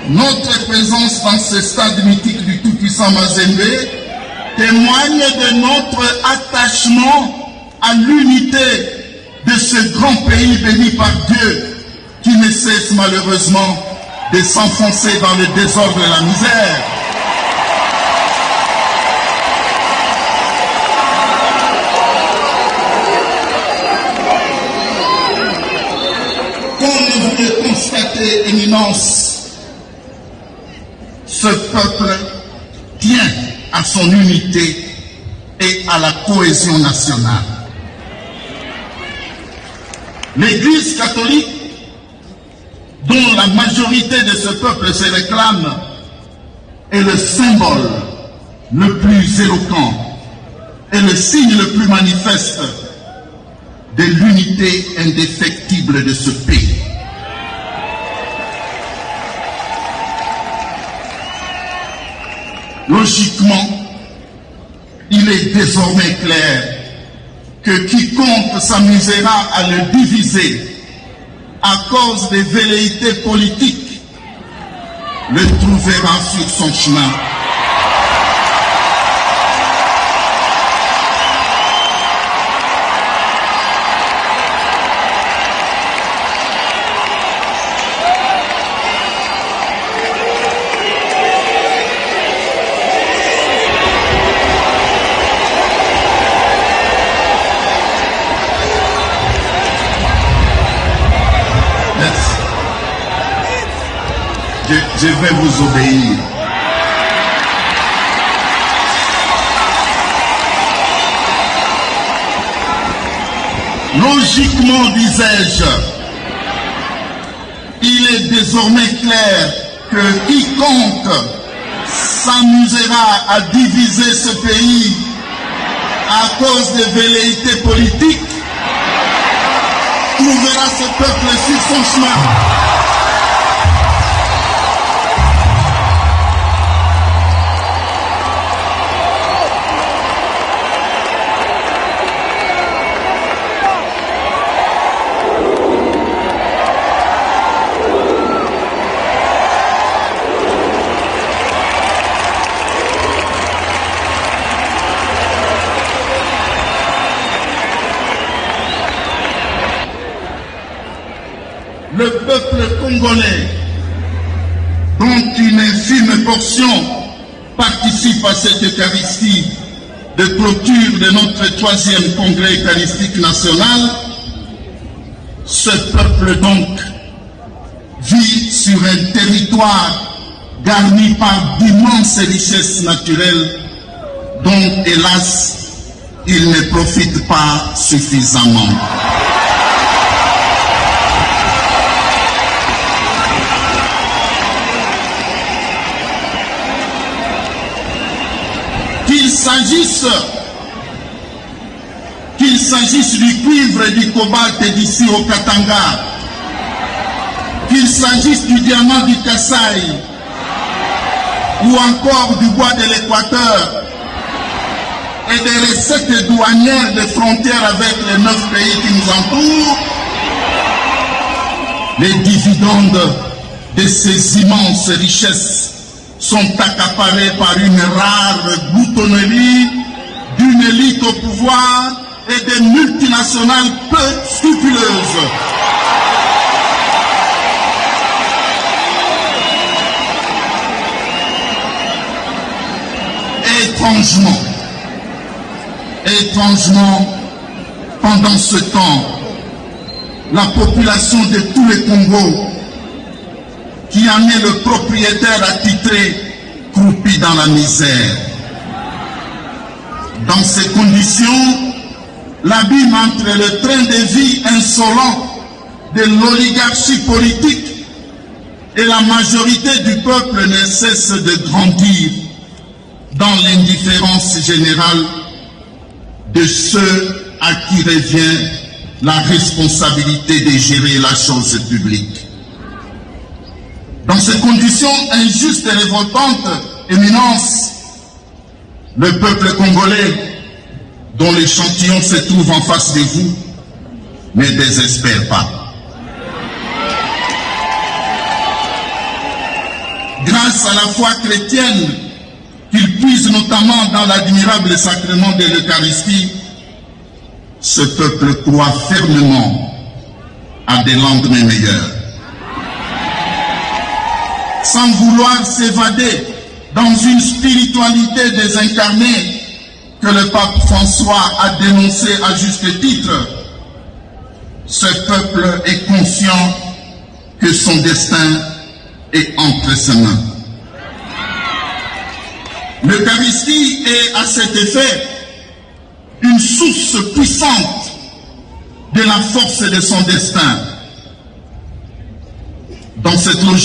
Notre présence dans ce stade mythique du tout-puissant Mazembe témoigne de notre attachement à l'unité de ce grand pays béni par Dieu qui ne cesse malheureusement de s'enfoncer dans le désordre et la misère. Comme vous le constatez, Éminence, ce peuple tient à son unité et à la cohésion nationale. L'Église catholique, dont la majorité de ce peuple se réclame, est le symbole le plus éloquent et le signe le plus manifeste de l'unité indéfectible de ce pays. Logiquement, il est désormais clair que quiconque s'amusera à le diviser à cause des velléités politiques le trouvera sur son chemin. Je vais vous obéir. Logiquement, disais-je, il est désormais clair que quiconque s'amusera à diviser ce pays à cause des velléités politiques trouvera ce peuple sur son chemin. Le peuple congolais, dont une infime portion participe à cette Eucharistie de clôture de notre 3e congrès eucharistique national, ce peuple donc vit sur un territoire garni par d'immenses richesses naturelles dont, hélas, il ne profite pas suffisamment. Qu'il s'agisse du cuivre et du cobalt d'ici au Katanga, qu'il s'agisse du diamant du Kasaï, ou encore du bois de l'Équateur, et des recettes douanières de frontières avec les 9 pays qui nous entourent, les dividendes de ces immenses richesses sont accaparés par une rare gloutonnerie d'une élite au pouvoir et des multinationales peu scrupuleuses. Étrangement, pendant ce temps, la population de tous les Congos, qui en est le propriétaire attitré, croupit dans la misère. Dans ces conditions, l'abîme entre le train de vie insolent de l'oligarchie politique et la majorité du peuple ne cesse de grandir dans l'indifférence générale de ceux à qui revient la responsabilité de gérer la chose publique. Dans ces conditions injustes et révoltantes, Éminence, le peuple congolais, dont l'échantillon se trouve en face de vous, ne désespère pas. grâce à la foi chrétienne qu'il puise notamment dans l'admirable sacrement de l'Eucharistie, ce peuple croit fermement à des lendemains meilleurs. Sans vouloir s'évader dans une spiritualité désincarnée que le pape François a dénoncée à juste titre, ce peuple est conscient que son destin est entre ses mains. L'Eucharistie est à cet effet une source puissante de la force de son destin. Dans cette logique